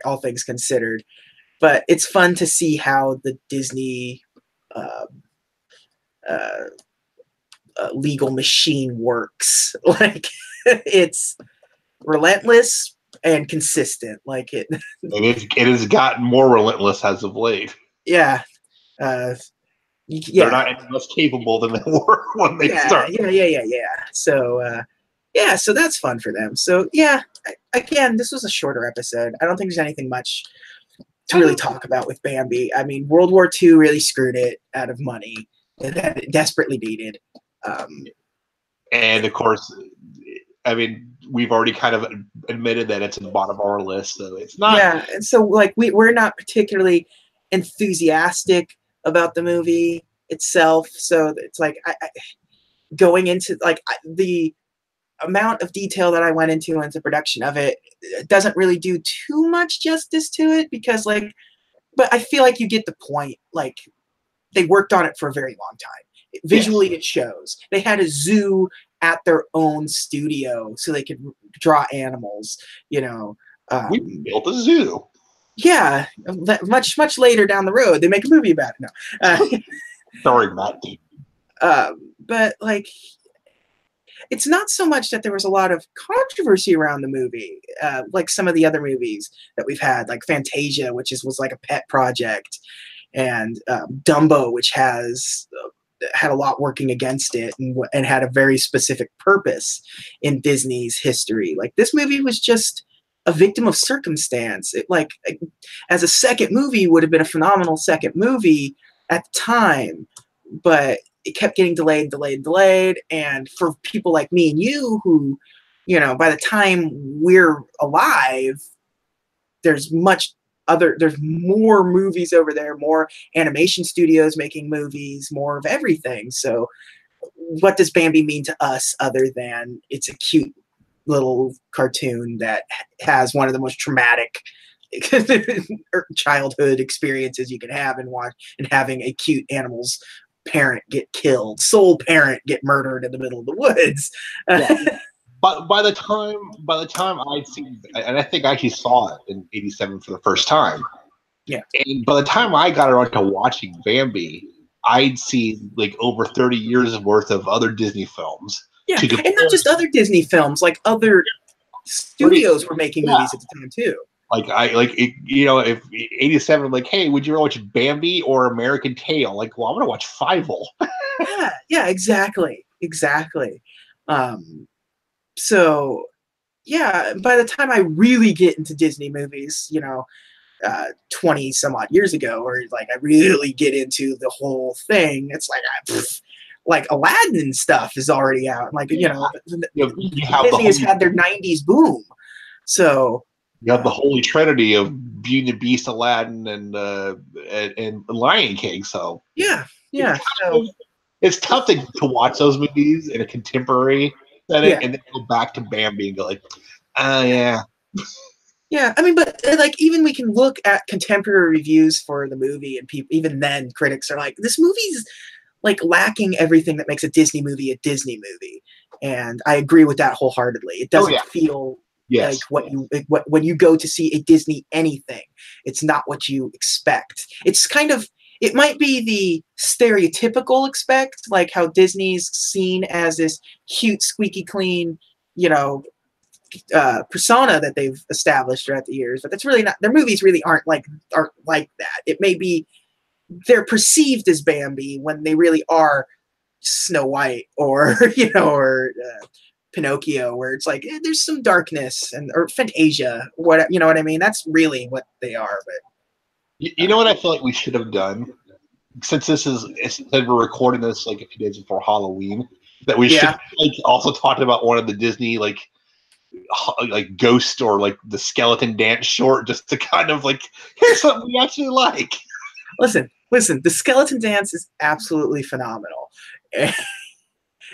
all things considered, but it's fun to see how the Disney legal machine works. Like, it's relentless and consistent. Like it has gotten more relentless as of late. Yeah. They're not any less capable than they were when they started. Yeah. So that's fun for them. So yeah, again, this was a shorter episode. I don't think there's anything much to really talk about with Bambi. I mean, World War II really screwed it out of money that it desperately needed. And of course, I mean, we've already kind of admitted that it's at the bottom of our list, so it's not. Yeah, and so like we're not particularly enthusiastic about the movie itself. So it's like going into like the amount of detail that I went into production of it doesn't really do too much justice to it, because but I feel like you get the point. Like, they worked on it for a very long time. Visually, yes. It shows. They had a zoo at their own studio so they could draw animals, we built a zoo. Yeah, much later down the road, they make a movie about it. No. Sorry, Matt. But like, it's not so much that there was a lot of controversy around the movie, like some of the other movies that we've had, like Fantasia, which was like a pet project, and Dumbo, which had a lot working against it and had a very specific purpose in Disney's history. Like, this movie was just a victim of circumstance. It, like, as a second movie, would have been a phenomenal second movie at the time, but it kept getting delayed. And for people like me and you, who, by the time we're alive, there's more movies over there, more animation studios making movies, more of everything. So what does Bambi mean to us other than it's a cute little cartoon that has one of the most traumatic childhood experiences you can have and having a cute animal's parent get killed, sole parent get murdered in the middle of the woods. Yeah. But by the time I'd seen, and I think I actually saw it in '87 for the first time. Yeah. And by the time I got around to watching Bambi, I'd seen like over 30 years worth of other Disney films. Yeah, and not just other Disney films, like other studios were making movies at the time too. If '87, like, hey, would you rather watch Bambi or American Tail? Like, well, I'm gonna watch Fievel. yeah, exactly. So, yeah, by the time I really get into Disney movies, 20 some odd years ago, or like I really get into the whole thing, it's like Aladdin stuff is already out. Like, Disney has had their 90s boom. So you have the holy trinity of Beauty and the Beast, Aladdin, and Lion King. So yeah. It's tough to watch those movies in a contemporary setting and then go back to Bambi and go like, yeah. Yeah, I mean, but like, even we can look at contemporary reviews for the movie, and people, even then, critics are like, this movie's like lacking everything that makes a Disney movie a Disney movie. And I agree with that wholeheartedly. It doesn't feel Yes. When you go to see a Disney anything, it's not what you expect. It's kind of, it might be the stereotypical expect, like how Disney's seen as this cute, squeaky clean, you know, persona that they've established throughout the years, but that's really not. Their movies really aren't like that. It may be they're perceived as Bambi when they really are Snow White or or Pinocchio, where it's like there's some darkness or Fantasia, what you know what I mean. That's really what they are. But You know what I feel like we should have done, since we're recording this like a few days before Halloween, that we should like also talk about one of the Disney like ghost or like the skeleton dance short, just to kind of like, here's something we actually like. Listen, the skeleton dance is absolutely phenomenal.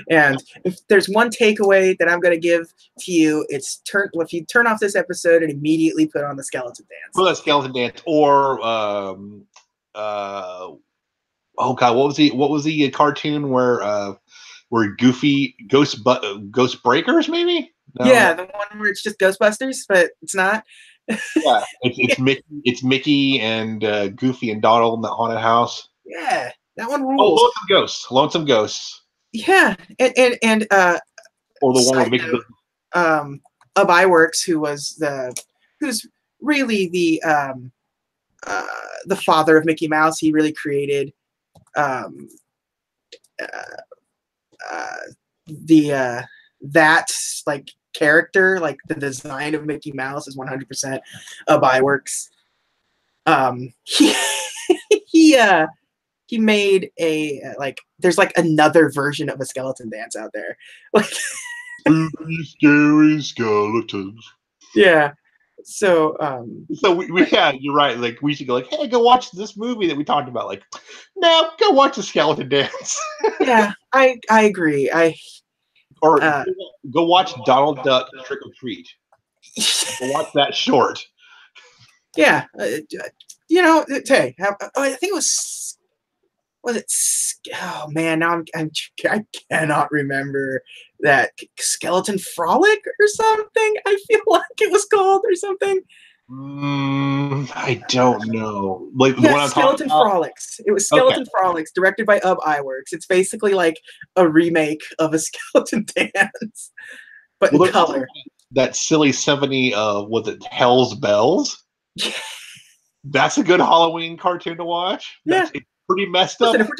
And if there's one takeaway that I'm going to give to you, it's if you turn off this episode and immediately put on the skeleton dance. Well, that skeleton dance, or oh god, what was the cartoon where Goofy Ghost Breakers maybe? No. Yeah, the one where it's just Ghostbusters, but it's not. Yeah, it's Mickey and Goofy and Donald in the haunted house. Yeah, that one rules. Oh, Lonesome Ghosts. Yeah, and or the one with Mickey. Ub Iwerks, who's really the father of Mickey Mouse. He really created that like character, like the design of Mickey Mouse is 100% Ub Iwerks. He made a there's like another version of a skeleton dance out there, like scary skeletons. Yeah. So we you're right. Like we should go like, hey, go watch this movie that we talked about. Like, no, go watch the skeleton dance. Yeah, I agree. Or go watch Donald Duck Trick or Treat. Go watch that short. Yeah, hey, I think it was it? Oh man, now I cannot remember that Skeleton Frolic or something. I feel like it was called or something. I don't know. Like the one Skeleton Frolics. It was Skeleton Frolics, directed by Ub Iwerks. It's basically like a remake of a skeleton dance, but in color. That silly symphony of was it Hell's Bells? That's a good Halloween cartoon to watch. Yeah. It's pretty messed up. Listen, if we're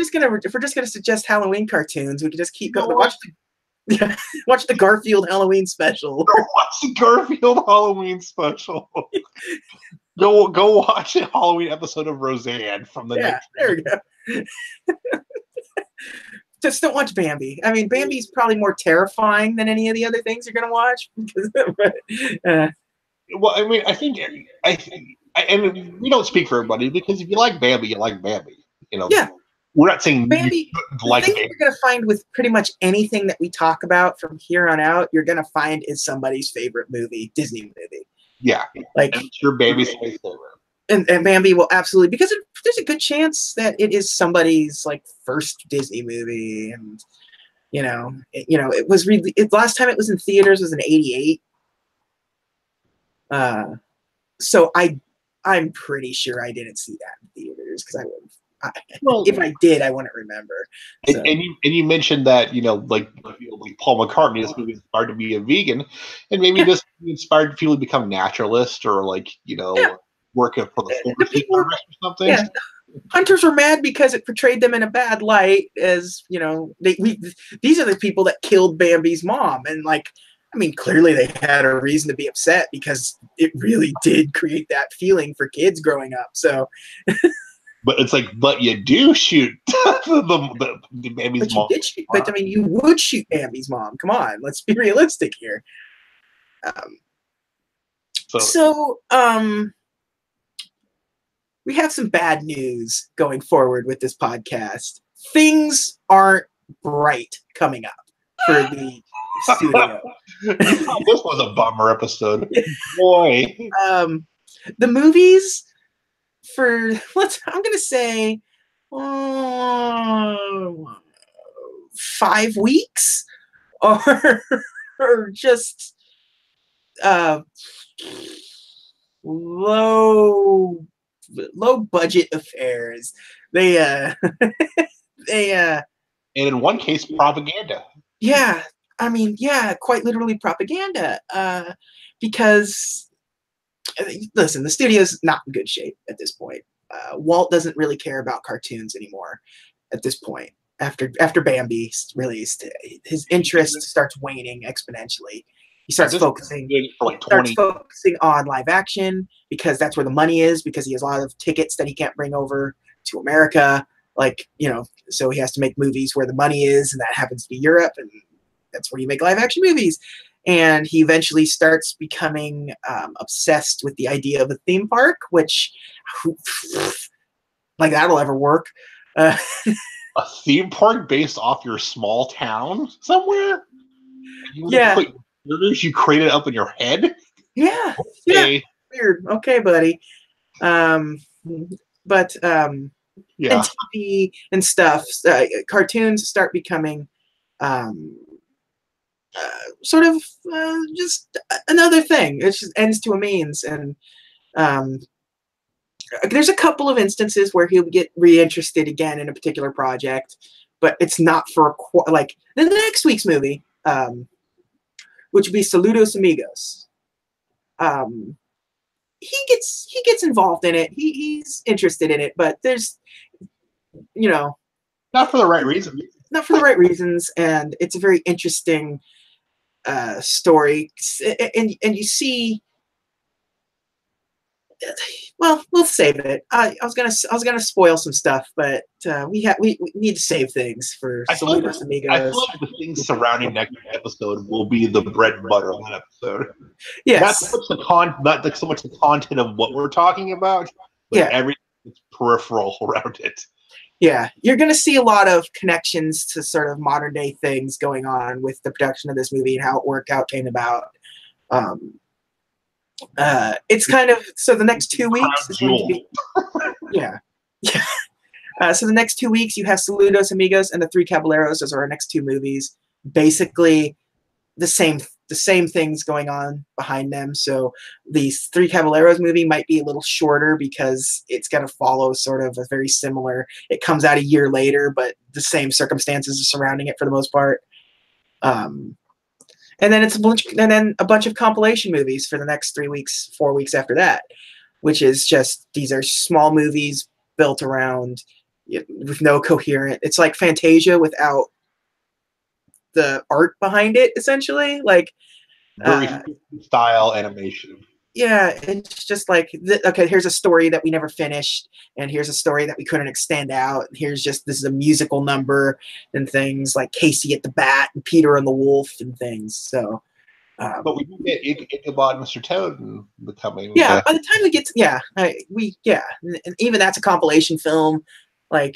just gonna suggest Halloween cartoons, we can just keep going. Watch the Garfield Halloween special. Watch the Garfield Halloween special. Go watch a Halloween episode of Roseanne from the next. There we go. Just don't watch Bambi. I mean, Bambi's probably more terrifying than any of the other things you're gonna watch. Well, I mean, I think, and we don't speak for everybody, because if you like Bambi, you like Bambi. Yeah. We're not saying Bambi. The thing you're going to find with pretty much anything that we talk about from here on out, you're going to find is somebody's favorite movie, Disney movie. Yeah. Like, I'm sure Bambi's favorite. And Bambi will absolutely, because there's a good chance that it is somebody's like first Disney movie. And, it was really, last time it was in theaters was in '88. So I'm pretty sure I didn't see that in theaters because I would. If I did, I wouldn't remember. So. And you mentioned that like Paul McCartney, this movie inspired to be a vegan, and maybe this inspired people to become naturalist or work for the people or something. Yeah. Hunters were mad because it portrayed them in a bad light, as these are the people that killed Bambi's mom, and clearly they had a reason to be upset because it really did create that feeling for kids growing up. So. But it's like, but you do shoot the Bambi's mom. But you would shoot Bambi's mom. Come on, let's be realistic here. So we have some bad news going forward with this podcast. Things aren't bright coming up for the studio. This was a bummer episode. Boy. The movies. I'm gonna say 5 weeks, or just uh, low low budget affairs. They they And in one case, propaganda. yeah, I mean, yeah, quite literally propaganda. Because listen, the studio's not in good shape at this point. Walt doesn't really care about cartoons anymore at this point. After Bambi's released, his interest starts waning exponentially. He At starts this point, focusing. doing it for He like starts 20. focusing on live action because that's where the money is. Because he has a lot of tickets that he can't bring over to America. Like, so he has to make movies where the money is, and that happens to be Europe, and that's where you make live action movies. And he eventually starts becoming obsessed with the idea of a theme park, which, like, that'll ever work. Uh, A theme park based off your small town somewhere? You want to yeah, put characters you created up in your head? yeah, yeah. Okay. Weird. Okay, buddy. Um, but and Yeah. TV and stuff, cartoons start becoming um, sort of just another thing. It just ends to a means, and um, there's a couple of instances where he'll get reinterested again in a particular project, but it's not for like the next week's movie, which would be Saludos Amigos. Um, he gets involved in it. He's interested in it, but there's you know Not for the right reason. not for the right reasons, and it's a very interesting story, and you see. Well, we'll save it. I was gonna spoil some stuff, but we need to save things for I feel like Saludos I feel Amigos. like the things surrounding next episode will be the bread and butter of that episode. Not so Yes, much not so much the content of what we're talking about, but yeah, everything that's peripheral around it. yeah. You're gonna see a lot of connections to sort of modern day things going on with the production of this movie and how it worked out, came about. Um, it's kind of so the next two Crown weeks is going to jewel. be yeah. Yeah. So the next 2 weeks, you have Saludos Amigos and the Three Caballeros. Those are our next two movies. Basically, the same things going on behind them. So the Three Caballeros movie might be a little shorter because it's going to follow sort of a very similar. It comes out a year later, but the same circumstances are surrounding it for the most part. Um, and then a bunch of compilation movies for the next 3 weeks, 4 weeks after that, which is just these are small movies built around with no coherent. It's like Fantasia without the art behind it, essentially. Like, Very style animation. yeah, it's just like okay, here's a story that we never finished, and here's a story that we couldn't extend out. Here's just this is a musical number and things like Casey at the Bat and Peter and the Wolf and things. So. But we do get Ichabod and Mr. Toad in the coming. Yeah, by the time we get to, and even that's a compilation film. Like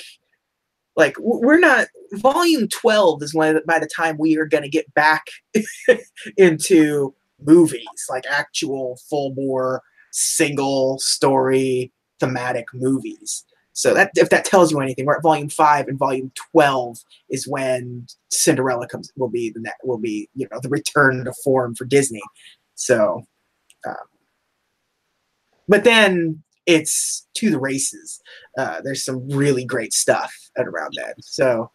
we're not volume 12 is when by the time we are going to get back into movies, like actual full bore single story thematic movies. So that if that tells you anything, we're at volume 5, and volume 12 is when Cinderella will be the return to form for Disney. So but then it's to the races. There's some really great stuff at around then. So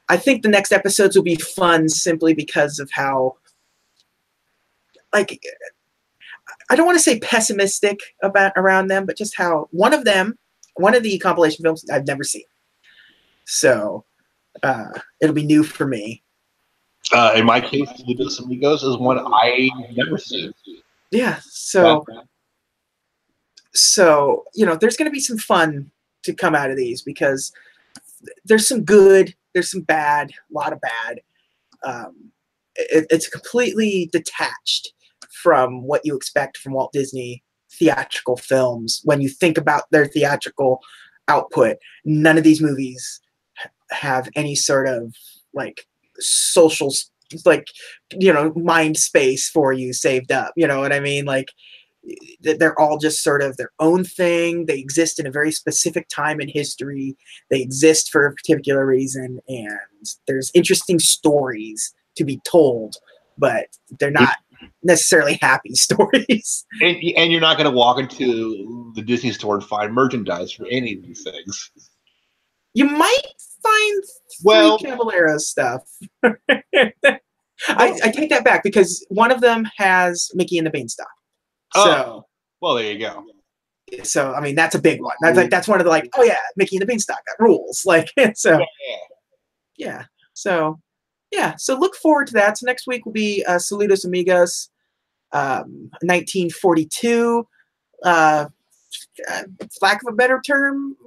I think the next episodes will be fun simply because of how, like, I don't want to say pessimistic about around them, but just how one of the compilation films I've never seen. So it'll be new for me. In my case, Saludos Amigos is one I've never seen. Yeah. So there's going to be some fun to come out of these because there's some good, there's some bad, a lot of bad. It's completely detached from what you expect from Walt Disney theatrical films. When you think about their theatrical output, none of these movies have any sort of like social, like, mind space for you saved up. You know what I mean? Like, they're all just sort of their own thing. They exist in a very specific time in history. They exist for a particular reason, and there's interesting stories to be told, but they're not necessarily happy stories. And you're not going to walk into the Disney store and find merchandise for any of these things. You might find Three Well, Caballeros stuff. I take that back because one of them has Mickey and the Beanstalk. So, well, there you go. So I mean, that's a big one. That's one of the like, oh yeah, Mickey and the Beanstalk, that rules. Like, so yeah. So yeah. So look forward to that. So next week will be Saludos Amigos, 1942. Lack of a better term,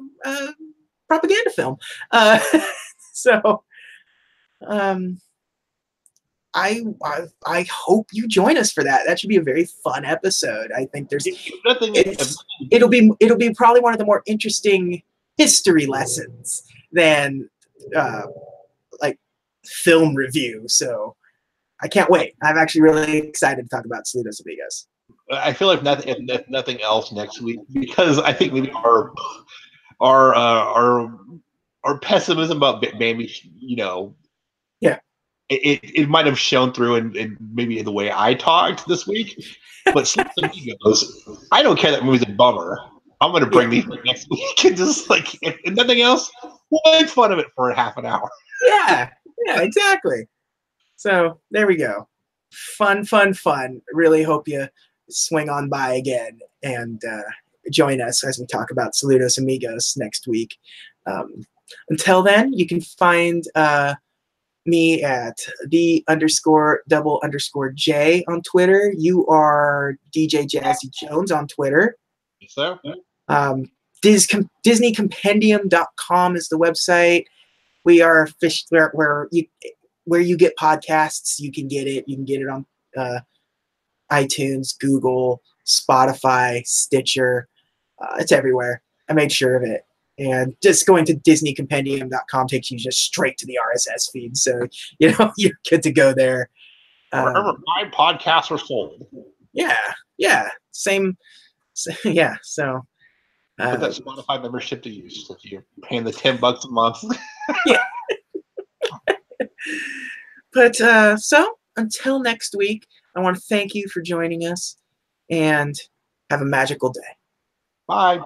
propaganda film. So. I hope you join us for that. That should be a very fun episode. I think it'll be probably one of the more interesting history lessons than like film review. So I can't wait. I'm actually really excited to talk about Saludos Amigos. I feel like if nothing else next week, because I think maybe our pessimism about Bambi, yeah. It might have shown through in maybe the way I talked this week, but Amigos, I don't care that movie's a bummer. I'm going to bring these next week and just like, if nothing else, we'll make fun of it for half an hour. Yeah, exactly. So there we go. Fun. Really hope you swing on by again and join us as we talk about Saludos Amigos next week. Until then, you can find me at _double_J on Twitter. You are DJ Jazzy Jones on Twitter. So, DisneyCompendium.com is the website. We are where you get podcasts. You can get it. You can get it on iTunes, Google, Spotify, Stitcher. It's everywhere. I made sure of it. And just going to DisneyCompendium.com takes you just straight to the RSS feed. So, you're good to go there. Remember, 5 podcasts are sold. Yeah. Same. Yeah. So, put that Spotify membership to use. If you're paying the $10 a month. Yeah. But so until next week, I want to thank you for joining us and have a magical day. Bye.